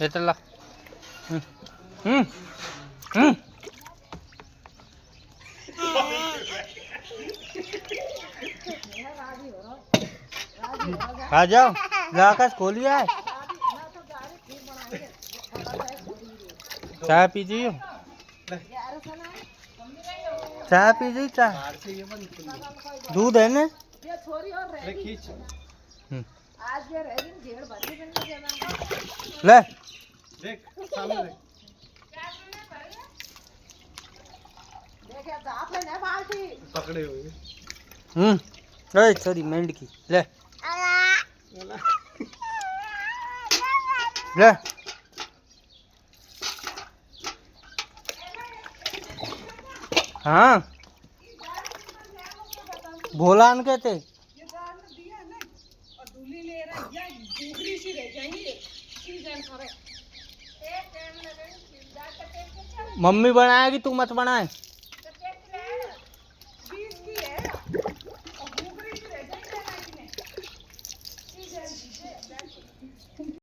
ये चला। आ जाओ, आकाश खोलिए। चाय पीजिए, चाय पीजिए। चाय दूध है ना? ले देख सामने देख। पकड़े हुए। अरे सॉरी मेंढकी। ले ले। हाँ भोलान कहते। मम्मी बनाएगी, तू मत बनाए।